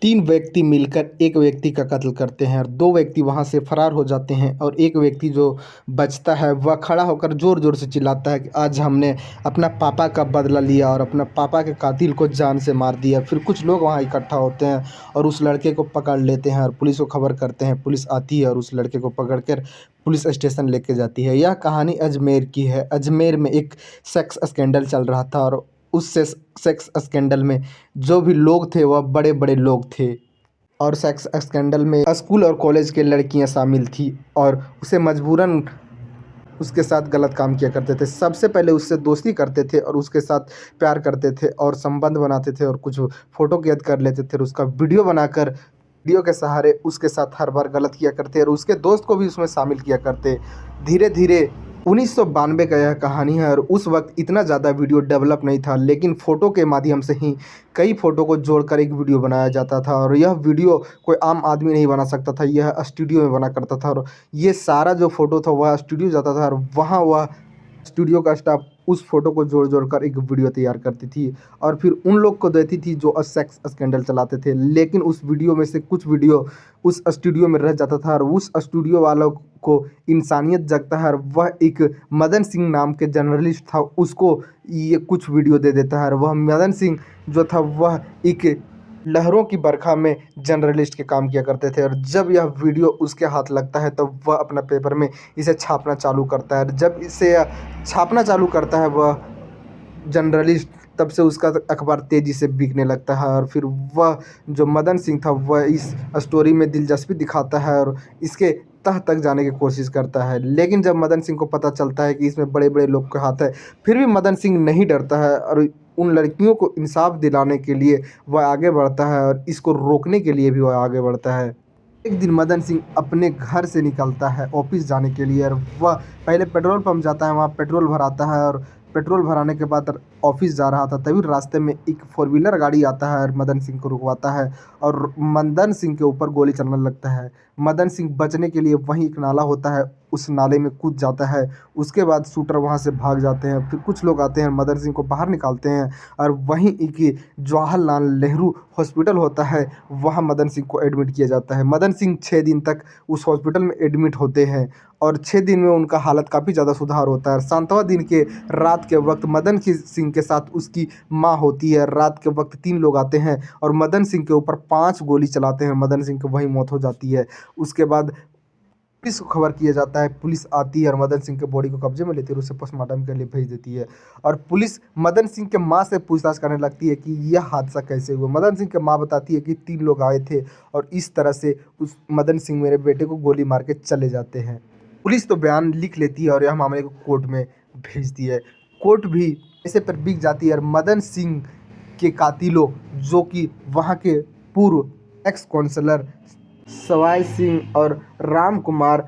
3 व्यक्ति मिलकर एक व्यक्ति का कत्ल करते हैं और 2 व्यक्ति वहाँ से फरार हो जाते हैं और एक व्यक्ति जो बचता है वह खड़ा होकर ज़ोर-ज़ोर से चिल्लाता है कि आज हमने अपना पापा का बदला लिया और अपना पापा के कातिल को जान से मार दिया। फिर कुछ लोग वहाँ इकट्ठा होते हैं और उस लड़के को पकड़ लेते हैं और पुलिस को खबर करते हैं। पुलिस आती है और उस लड़के को पकड़ कर पुलिस स्टेशन लेके जाती है। यह कहानी अजमेर की है। अजमेर में एक सेक्स स्कैंडल चल रहा था और उस सेक्स स्कैंडल में जो भी लोग थे वह बड़े-बड़े लोग थे और सेक्स स्कैंडल में स्कूल और कॉलेज की लड़कियां शामिल थी और उसे मजबूरन उसके साथ गलत काम किया करते थे। सबसे पहले उससे दोस्ती करते थे और उसके साथ प्यार करते थे और संबंध बनाते थे और कुछ फ़ोटो कैद कर लेते थे और उसका वीडियो बनाकर वीडियो के सहारे उसके साथ हर बार गलत किया करते और उसके दोस्त को भी उसमें शामिल किया करते। धीरे-धीरे 1992 का यह कहानी है और उस वक़्त इतना ज़्यादा वीडियो डेवलप नहीं था, लेकिन फ़ोटो के माध्यम से ही कई फ़ोटो को जोड़कर एक वीडियो बनाया जाता था और यह वीडियो कोई आम आदमी नहीं बना सकता था, यह स्टूडियो में बना करता था और ये सारा जो फ़ोटो था वह स्टूडियो जाता था और वहाँ वह स्टूडियो का स्टाफ उस फ़ोटो को जोड़-जोड़ कर एक वीडियो तैयार करती थी और फिर उन लोग को देती थी जो सेक्स स्कैंडल चलाते थे। लेकिन उस वीडियो में से कुछ वीडियो उस स्टूडियो में रह जाता था और उस स्टूडियो वालों को इंसानियत जगता है और वह एक मदन सिंह नाम के जर्नलिस्ट था, उसको ये कुछ वीडियो दे देता है और वह मदन सिंह जो था वह एक लहरों की बरखा में जर्नलिस्ट के काम किया करते थे और जब यह वीडियो उसके हाथ लगता है तब वह अपना पेपर में इसे छापना चालू करता है। जब इसे छापना चालू करता है वह जर्नलिस्ट, तब से उसका अखबार तेज़ी से बिकने लगता है और फिर वह जो मदन सिंह था वह इस स्टोरी में दिलचस्पी दिखाता है और इसके तह तक जाने की कोशिश करता है। लेकिन जब मदन सिंह को पता चलता है कि इसमें बड़े-बड़े लोग का हाथ है, फिर भी मदन सिंह नहीं डरता है और उन लड़कियों को इंसाफ़ दिलाने के लिए वह आगे बढ़ता है और इसको रोकने के लिए भी वह आगे बढ़ता है। एक दिन मदन सिंह अपने घर से निकलता है ऑफिस जाने के लिए और वह पहले पेट्रोल पंप जाता है, वहाँ पेट्रोल भराता है और पेट्रोल भराने के बाद ऑफिस जा रहा था तभी रास्ते में एक फोर व्हीलर गाड़ी आता है और मदन सिंह को रुकवाता है और मदन सिंह के ऊपर गोली चलने लगता है। मदन सिंह बचने के लिए वहीं एक नाला होता है, उस नाले में कूद जाता है। उसके बाद शूटर वहाँ से भाग जाते हैं। फिर कुछ लोग आते हैं, मदन सिंह को बाहर निकालते हैं और वहीं एक जवाहरलाल नेहरू हॉस्पिटल होता है, वहाँ मदन सिंह को एडमिट किया जाता है। मदन सिंह 6 दिन तक उस हॉस्पिटल में एडमिट होते हैं और 6 दिन में उनका हालत काफ़ी ज़्यादा सुधार होता है। सातवां दिन के रात के वक्त मदन सिंह के साथ उसकी माँ होती है। रात के वक्त 3 लोग आते हैं और मदन सिंह के ऊपर 5 गोली चलाते हैं। मदन सिंह की वहीं मौत हो जाती है। उसके बाद पुलिस को खबर किया जाता है। पुलिस आती है और मदन सिंह के बॉडी को कब्जे में लेती है और उसे पोस्टमार्टम के लिए भेज देती है और पुलिस मदन सिंह के माँ से पूछताछ करने लगती है कि यह हादसा कैसे हुआ। मदन सिंह के माँ बताती है कि 3 लोग आए थे और इस तरह से उस मदन सिंह मेरे बेटे को गोली मार के चले जाते हैं। पुलिस तो बयान लिख लेती है और यह मामले को कोर्ट में भेजती है। कोर्ट भी ऐसे पर बिक जाती है और मदन सिंह के कातिलों, जो कि वहाँ के पूर्व एक्स काउंसलर सवाई सिंह और राम कुमार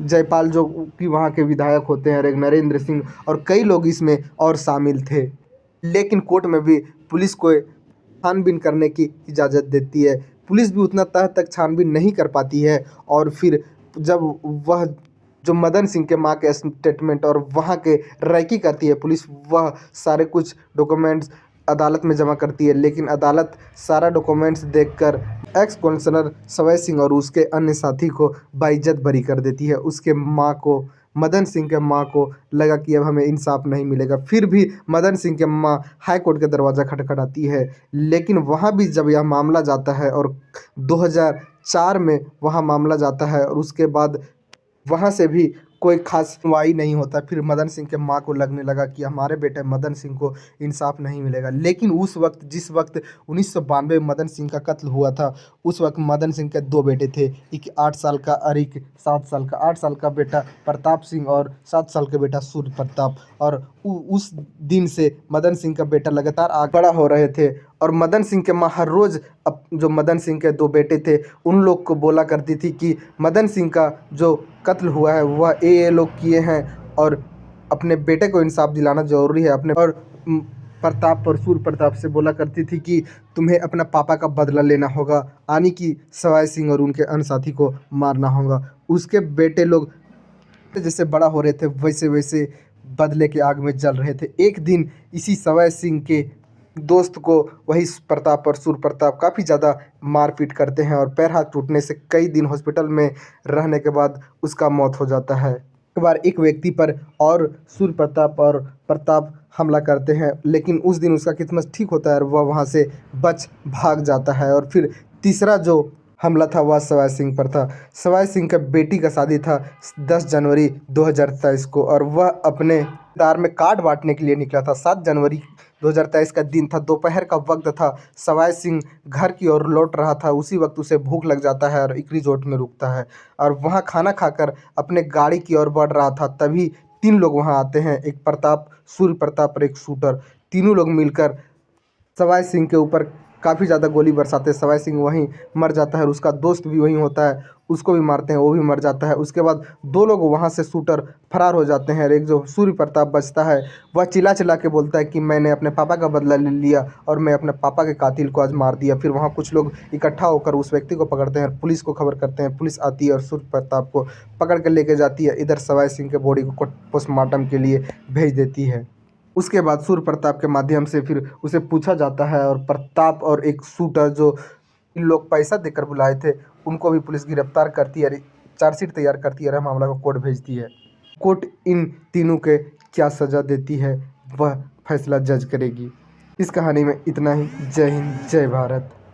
जयपाल, जो कि वहाँ के विधायक होते हैं, और एक नरेंद्र सिंह और कई लोग इसमें और शामिल थे। लेकिन कोर्ट में भी पुलिस को छानबीन करने की इजाज़त देती है। पुलिस भी उतना तह तक छानबीन नहीं कर पाती है और फिर जब वह जो मदन सिंह के माँ के स्टेटमेंट और वहाँ के रैकी करती है पुलिस, वह सारे कुछ डॉक्यूमेंट्स अदालत में जमा करती है। लेकिन अदालत सारा डॉक्यूमेंट्स देखकर एक्स काउंसलर सवय सिंह और उसके अन्य साथी को बाइज्जत बरी कर देती है। उसके माँ को, मदन सिंह के माँ को लगा कि अब हमें इंसाफ नहीं मिलेगा। फिर भी मदन सिंह के माँ हाई कोर्ट का दरवाज़ा खटखटाती है, लेकिन वहाँ भी जब यह मामला जाता है और 2004 में वहाँ मामला जाता है और उसके बाद वहाँ से भी कोई ख़ास सुनवाई नहीं होता। फिर मदन सिंह के माँ को लगने लगा कि हमारे बेटे मदन सिंह को इंसाफ नहीं मिलेगा। लेकिन उस वक्त, जिस वक्त 1992 में मदन सिंह का कत्ल हुआ था, उस वक्त मदन सिंह के 2 बेटे थे, एक 8 साल का और एक 7 साल का। 8 साल का बेटा प्रताप सिंह और 7 साल का बेटा सूर्य प्रताप। और उस दिन से मदन सिंह का बेटा लगातार आगे बड़ा हो रहे थे और मदन सिंह के माँ हर रोज़ जो मदन सिंह के 2 बेटे थे उन लोग को बोला करती थी कि मदन सिंह का जो कत्ल हुआ है वह ये लोग किए हैं और अपने बेटे को इंसाफ दिलाना ज़रूरी है। अपने और प्रताप और सूर्य प्रताप से बोला करती थी कि तुम्हें अपना पापा का बदला लेना होगा, यानी कि सवाई सिंह और उनके अन्य साथी को मारना होगा। उसके बेटे लोग जैसे बड़ा हो रहे थे वैसे वैसे बदले के आग में जल रहे थे। एक दिन इसी सवाई सिंह के दोस्त को वही प्रताप और सूर्य प्रताप काफ़ी ज़्यादा मारपीट करते हैं और पैर हाथ टूटने से कई दिन हॉस्पिटल में रहने के बाद उसका मौत हो जाता है। एक बार एक व्यक्ति पर और सूर्य प्रताप और प्रताप हमला करते हैं, लेकिन उस दिन उसका किस्मत ठीक होता है और वह वहाँ से बच भाग जाता है। और फिर तीसरा जो हमला था वह सवाई सिंह पर था। सवाई सिंह का बेटी का शादी था 10 जनवरी 2023 को, और वह अपने दार में कार्ड बांटने के लिए निकला था। 7 जनवरी 2023 का दिन था, दोपहर का वक्त था। सवाई सिंह घर की ओर लौट रहा था, उसी वक्त उसे भूख लग जाता है और एक रिजॉर्ट में रुकता है और वहाँ खाना खाकर अपने गाड़ी की ओर बढ़ रहा था। तभी 3 लोग वहाँ आते हैं, एक प्रताप, सूर्य प्रताप और एक शूटर। तीनों लोग मिलकर सवाई सिंह के ऊपर काफ़ी ज़्यादा गोली बरसाते हैं। सवाई सिंह वहीं मर जाता है और उसका दोस्त भी वहीं होता है, उसको भी मारते हैं, वो भी मर जाता है। उसके बाद 2 लोग वहाँ से शूटर फरार हो जाते हैं और एक जो सूर्य प्रताप बचता है वह चिल्ला चिल्ला के बोलता है कि मैंने अपने पापा का बदला ले लिया और मैं अपने पापा के कातिल को आज मार दिया। फिर वहाँ कुछ लोग इकट्ठा होकर उस व्यक्ति को पकड़ते हैं और पुलिस को खबर करते हैं। पुलिस आती है और सूर्य प्रताप को पकड़ कर लेके जाती है। इधर सवाई सिंह के बॉडी को पोस्टमार्टम के लिए भेज देती है। उसके बाद सूर्य प्रताप के माध्यम से फिर उसे पूछा जाता है और प्रताप और एक शूटर जो इन लोग पैसा देकर बुलाए थे उनको भी पुलिस गिरफ्तार करती है, चार्जशीट तैयार करती है और मामला को कोर्ट भेजती है। कोर्ट इन तीनों के क्या सज़ा देती है वह फैसला जज करेगी। इस कहानी में इतना ही। जय हिंद, जय भारत।